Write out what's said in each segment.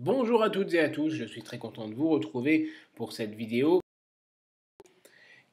Bonjour à toutes et à tous, je suis très content de vous retrouver pour cette vidéo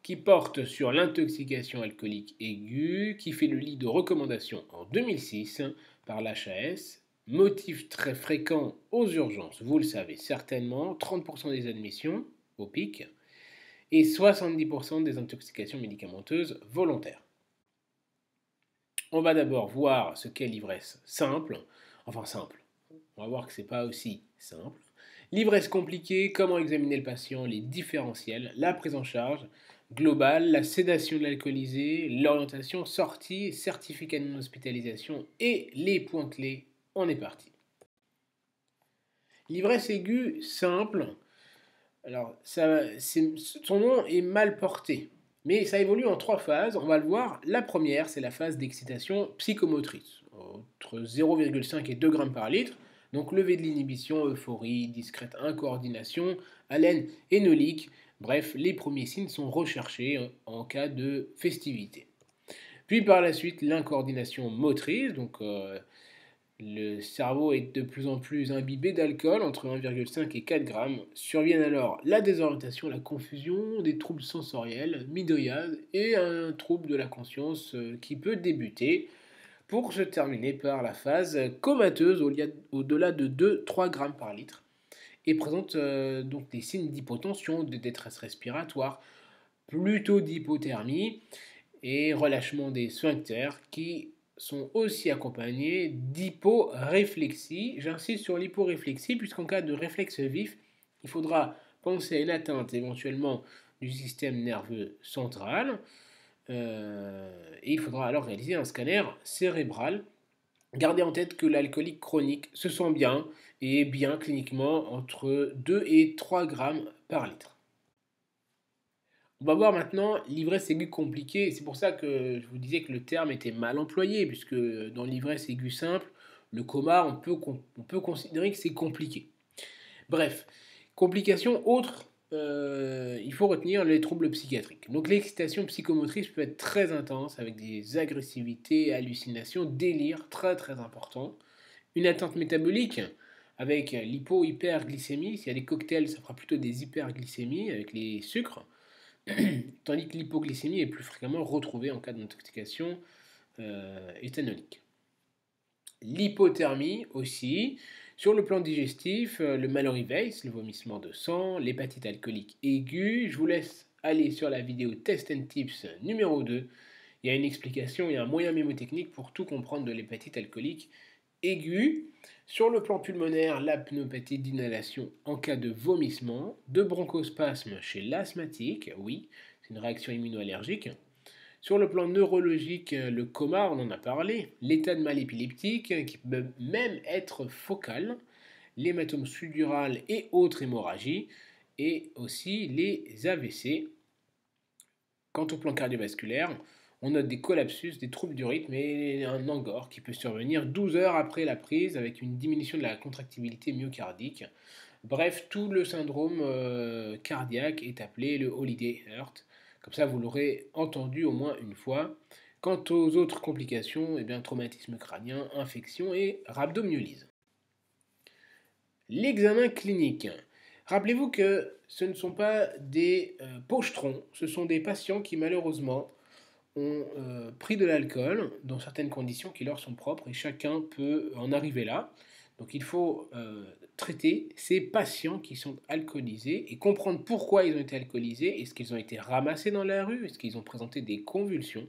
qui porte sur l'intoxication alcoolique aiguë, qui fait le lit de recommandations en 2006 par l'HAS, motif très fréquent aux urgences, vous le savez certainement, 30% des admissions au pic et 70% des intoxications médicamenteuses volontaires. On va d'abord voir ce qu'est l'ivresse simple, enfin simple, on va voir que ce n'est pas aussi simple. L'ivresse compliquée, comment examiner le patient, les différentiels, la prise en charge globale, la sédation de l'alcoolisé, l'orientation, sortie, certificat de non-hospitalisation et les points clés. On est parti. L'ivresse aiguë simple, alors son nom est mal porté, mais ça évolue en 3 phases. On va le voir. La première, c'est la phase d'excitation psychomotrice, entre 0,5 et 2 grammes par litre. Donc levée de l'inhibition, euphorie, discrète incoordination, haleine énolique. Bref, les premiers signes sont recherchés en cas de festivité. Puis par la suite, l'incoordination motrice, donc le cerveau est de plus en plus imbibé d'alcool, entre 1,5 et 4 grammes. Surviennent alors la désorientation, la confusion, des troubles sensoriels, midriades et un trouble de la conscience qui peut débuter pour se terminer par la phase comateuse au-delà de 2-3 grammes par litre et présente donc des signes d'hypotension, de détresse respiratoire, plutôt d'hypothermie et relâchement des sphincters qui sont aussi accompagnés d'hyporéflexie. J'insiste sur l'hyporéflexie puisqu'en cas de réflexe vif, il faudra penser à une atteinte éventuellement du système nerveux central et il faudra alors réaliser un scanner cérébral. Gardez en tête que l'alcoolique chronique se sent bien et est bien cliniquement entre 2 et 3 grammes par litre. On va voir maintenant l'ivresse aiguë compliquée. C'est pour ça que je vous disais que le terme était mal employé, puisque dans l'ivresse aiguë simple, le coma, on peut considérer que c'est compliqué. Bref, complications autres, il faut retenir les troubles psychiatriques. Donc l'excitation psychomotrice peut être très intense, avec des agressivités, hallucinations, délires très très importants. Une atteinte métabolique, avec l'hypo-hyperglycémie. S'il y a des cocktails, ça fera plutôt des hyperglycémies avec les sucres. Tandis que l'hypoglycémie est plus fréquemment retrouvée en cas d'intoxication éthanolique. L'hypothermie aussi, sur le plan digestif, le Mallory Weiss, le vomissement de sang, l'hépatite alcoolique aiguë. Je vous laisse aller sur la vidéo Test and Tips numéro 2. Il y a une explication et un moyen mémotechnique pour tout comprendre de l'hépatite alcoolique aiguë. Sur le plan pulmonaire, l'apnopathie d'inhalation en cas de vomissement, de bronchospasme chez l'asthmatique, oui, c'est une réaction immunoallergique. Sur le plan neurologique, le coma, on en a parlé, l'état de mal épileptique qui peut même être focal, l'hématome suddural et autres hémorragies, et aussi les AVC. Quant au plan cardiovasculaire, on note des collapsus, des troubles du rythme et un angor qui peut survenir 12 heures après la prise avec une diminution de la contractibilité myocardique. Bref, tout le syndrome cardiaque est appelé le Holiday Heart. Comme ça, vous l'aurez entendu au moins une fois. Quant aux autres complications, eh bien, traumatisme crânien, infection et rhabdomyolyse. L'examen clinique. Rappelez-vous que ce ne sont pas des pochetrons, ce sont des patients qui malheureusement ont pris de l'alcool dans certaines conditions qui leur sont propres et chacun peut en arriver là. Donc il faut traiter ces patients qui sont alcoolisés et comprendre pourquoi ils ont été alcoolisés. Est-ce qu'ils ont été ramassés dans la rue? Est-ce qu'ils ont présenté des convulsions?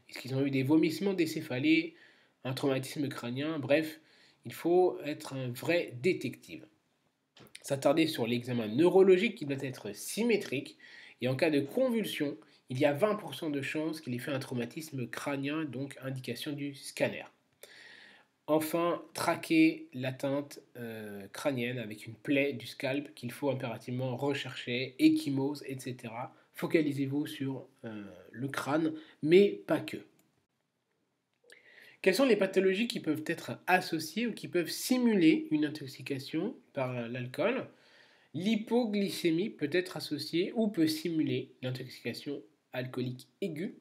Est-ce qu'ils ont eu des vomissements, des céphalées, un traumatisme crânien? Bref, il faut être un vrai détective. S'attarder sur l'examen neurologique qui doit être symétrique et en cas de convulsion, il y a 20% de chances qu'il ait fait un traumatisme crânien, donc indication du scanner. Enfin, traquer l'atteinte crânienne avec une plaie du scalp qu'il faut impérativement rechercher, ecchymose, etc. Focalisez-vous sur le crâne, mais pas que. Quelles sont les pathologies qui peuvent être associées ou qui peuvent simuler une intoxication par l'alcool? L'hypoglycémie peut être associée ou peut simuler l'intoxication alcoolique aiguë.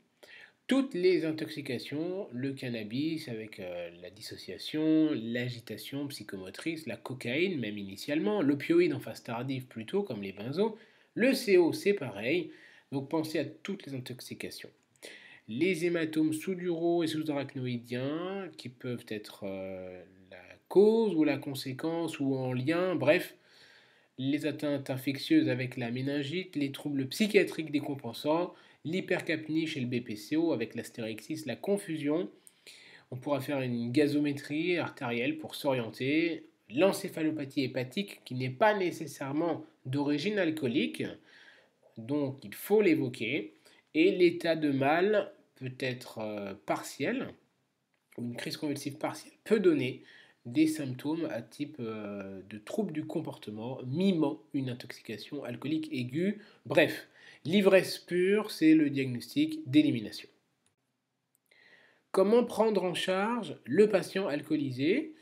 Toutes les intoxications, le cannabis avec la dissociation, l'agitation psychomotrice, la cocaïne même initialement, l'opioïde en phase tardive plutôt comme les benzos, le CO c'est pareil, donc pensez à toutes les intoxications. Les hématomes sous-duraux et sous-arachnoïdiens qui peuvent être la cause ou la conséquence ou en lien, bref, les atteintes infectieuses avec la méningite, les troubles psychiatriques décompensants, l'hypercapnie chez le BPCO avec l'astérixis, la confusion. On pourra faire une gazométrie artérielle pour s'orienter. L'encéphalopathie hépatique qui n'est pas nécessairement d'origine alcoolique, donc il faut l'évoquer. Et l'état de mal peut être partiel, ou une crise convulsive partielle peut donner des symptômes à type de troubles du comportement mimant une intoxication alcoolique aiguë. Bref, l'ivresse pure, c'est le diagnostic d'élimination. Comment prendre en charge le patient alcoolisé?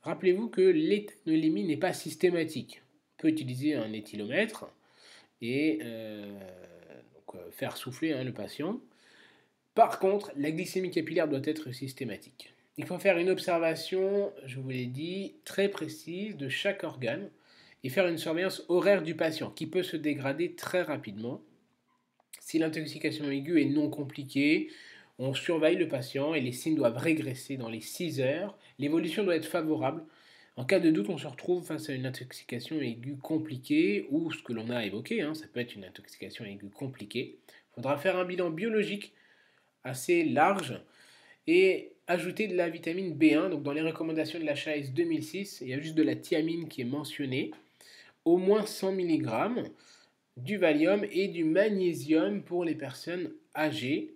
Rappelez-vous que l'éthanolémie n'est pas systématique. On peut utiliser un éthylomètre et faire souffler le patient. Par contre, la glycémie capillaire doit être systématique. Il faut faire une observation, je vous l'ai dit, très précise de chaque organe et faire une surveillance horaire du patient qui peut se dégrader très rapidement. Si l'intoxication aiguë est non compliquée, on surveille le patient et les signes doivent régresser dans les 6 heures. L'évolution doit être favorable. En cas de doute, on se retrouve face à une intoxication aiguë compliquée ou ce que l'on a évoqué, ça peut être une intoxication aiguë compliquée. Il faudra faire un bilan biologique assez large et ajouter de la vitamine B1. Donc dans les recommandations de la HAS 2006, il y a juste de la thiamine qui est mentionnée, au moins 100 mg, du Valium et du magnésium pour les personnes âgées.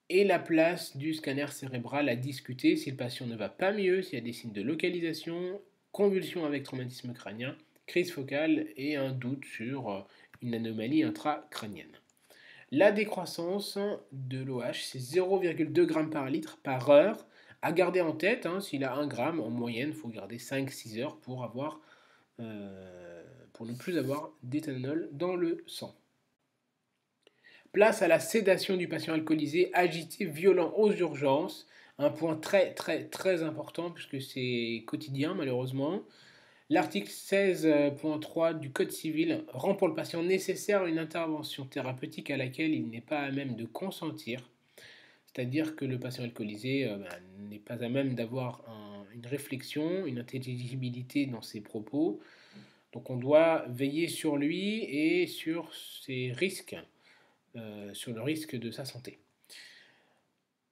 Et la place du scanner cérébral à discuter si le patient ne va pas mieux, s'il y a des signes de localisation, convulsions avec traumatisme crânien, crise focale et un doute sur une anomalie intracrânienne. La décroissance de l'OH, c'est 0,2 g par litre par heure. À garder en tête, s'il a 1 g en moyenne, il faut garder 5-6 heures pour ne plus avoir d'éthanol dans le sang. Place à la sédation du patient alcoolisé, agité, violent aux urgences. Un point très très très important puisque c'est quotidien malheureusement. L'article 16.3 du Code civil rend pour le patient nécessaire une intervention thérapeutique à laquelle il n'est pas à même de consentir. C'est-à-dire que le patient alcoolisé n'est pas à même d'avoir une réflexion, une intelligibilité dans ses propos. Donc on doit veiller sur lui et sur ses risques, sur le risque de sa santé.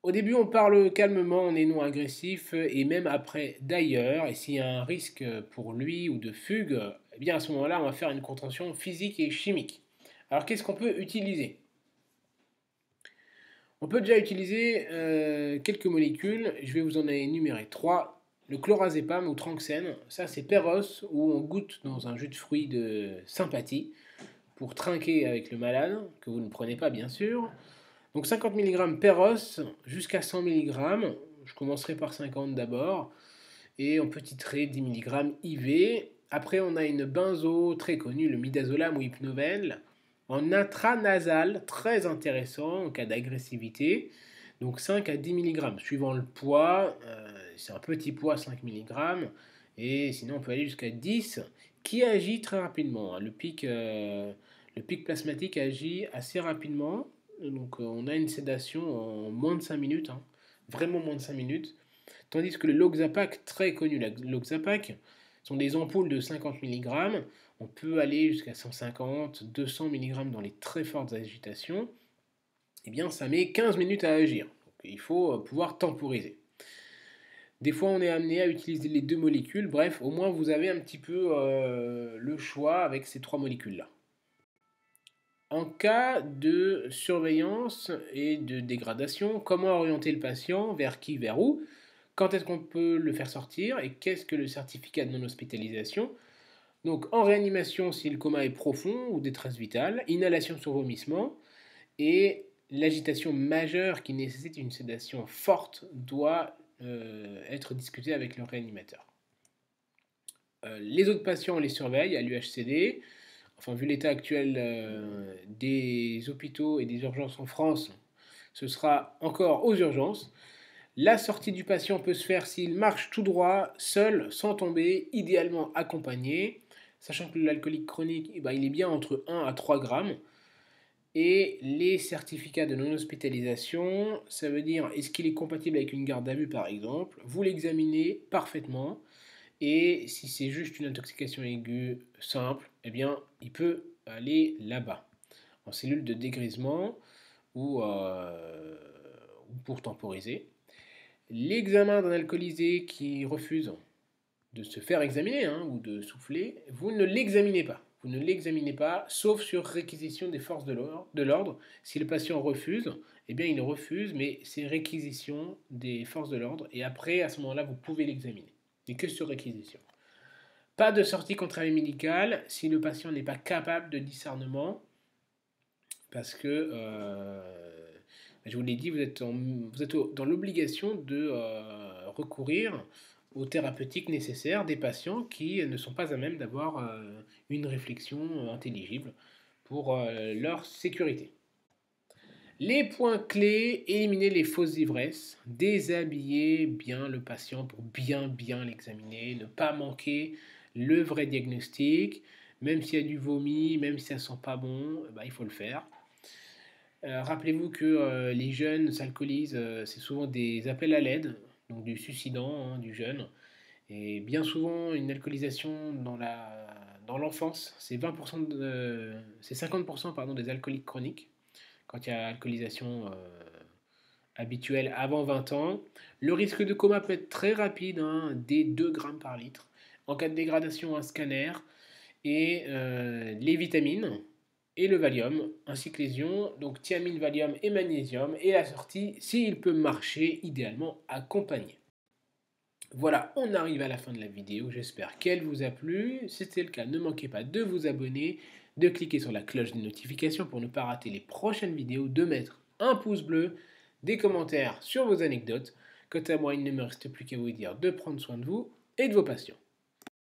Au début, on parle calmement, on est non agressif, et même après d'ailleurs, et s'il y a un risque pour lui ou de fugue, eh bien à ce moment-là, on va faire une contention physique et chimique. Alors qu'est-ce qu'on peut utiliser? On peut déjà utiliser quelques molécules, je vais vous en énumérer 3. Le clorazépam ou tranxène, ça c'est Péros, où on goûte dans un jus de fruits de sympathie pour trinquer avec le malade, que vous ne prenez pas bien sûr. Donc 50 mg Péros jusqu'à 100 mg. Je commencerai par 50 d'abord. Et en petit trait 10 mg IV. Après on a une benzo très connue, le midazolam ou hypnovel. En intranasal, très intéressant en cas d'agressivité. Donc 5 à 10 mg suivant le poids. C'est un petit poids 5 mg. Et sinon on peut aller jusqu'à 10 qui agit très rapidement. Le pic plasmatique agit assez rapidement. Donc on a une sédation en moins de 5 minutes, vraiment moins de 5 minutes. Tandis que le Loxapac, très connu, la Loxapac, sont des ampoules de 50 mg. On peut aller jusqu'à 150, 200 mg dans les très fortes agitations. Eh bien, ça met 15 minutes à agir. Donc, il faut pouvoir temporiser. Des fois, on est amené à utiliser les deux molécules. Bref, au moins, vous avez un petit peu le choix avec ces 3 molécules-là. En cas de surveillance et de dégradation, comment orienter le patient, vers qui, vers où? Quand est-ce qu'on peut le faire sortir et qu'est-ce que le certificat de non-hospitalisation? Donc en réanimation si le coma est profond ou détresse vitale, inhalation sur vomissement et l'agitation majeure qui nécessite une sédation forte doit être discutée avec le réanimateur. Les autres patients, on les surveille à l'UHCD. Enfin, vu l'état actuel des hôpitaux et des urgences en France, ce sera encore aux urgences. La sortie du patient peut se faire s'il marche tout droit, seul, sans tomber, idéalement accompagné, sachant que l'alcoolique chronique, il est bien entre 1 à 3 grammes. Et les certificats de non-hospitalisation, ça veut dire est-ce qu'il est compatible avec une garde à vue par exemple. Vous l'examinez parfaitement et si c'est juste une intoxication aiguë simple, eh bien il peut aller là-bas, en cellule de dégrisement ou pour temporiser. L'examen d'un alcoolisé qui refuse de se faire examiner ou de souffler, vous ne l'examinez pas. Vous ne l'examinez pas, sauf sur réquisition des forces de l'ordre. Si le patient refuse, eh bien il refuse, mais c'est réquisition des forces de l'ordre. Et après, à ce moment-là, vous pouvez l'examiner. Mais que sur réquisition. Pas de sortie contre avis médical si le patient n'est pas capable de discernement, parce que, je vous l'ai dit, vous êtes dans l'obligation de recourir aux thérapeutiques nécessaires des patients qui ne sont pas à même d'avoir une réflexion intelligible pour leur sécurité. Les points clés, éliminer les fausses ivresses, déshabiller bien le patient pour bien l'examiner, ne pas manquer le vrai diagnostic, même s'il y a du vomi, même si ça sent pas bon, il faut le faire. Rappelez-vous que les jeunes s'alcoolisent, c'est souvent des appels à l'aide, donc du suicidant, du jeune. Et bien souvent, une alcoolisation dans l'enfance, c'est 50% des alcooliques chroniques, quand il y a alcoolisation habituelle avant 20 ans. Le risque de coma peut être très rapide, dès 2 grammes par litre. En cas de dégradation, un scanner. Et les vitamines et le Valium, ainsi que les ions, donc thiamine, Valium et magnésium, et la sortie, s'il peut marcher, idéalement accompagné. Voilà, on arrive à la fin de la vidéo, j'espère qu'elle vous a plu. Si c'est le cas, ne manquez pas de vous abonner, de cliquer sur la cloche des notifications pour ne pas rater les prochaines vidéos, de mettre un pouce bleu, des commentaires sur vos anecdotes. Quant à moi, il ne me reste plus qu'à vous dire de prendre soin de vous et de vos patients.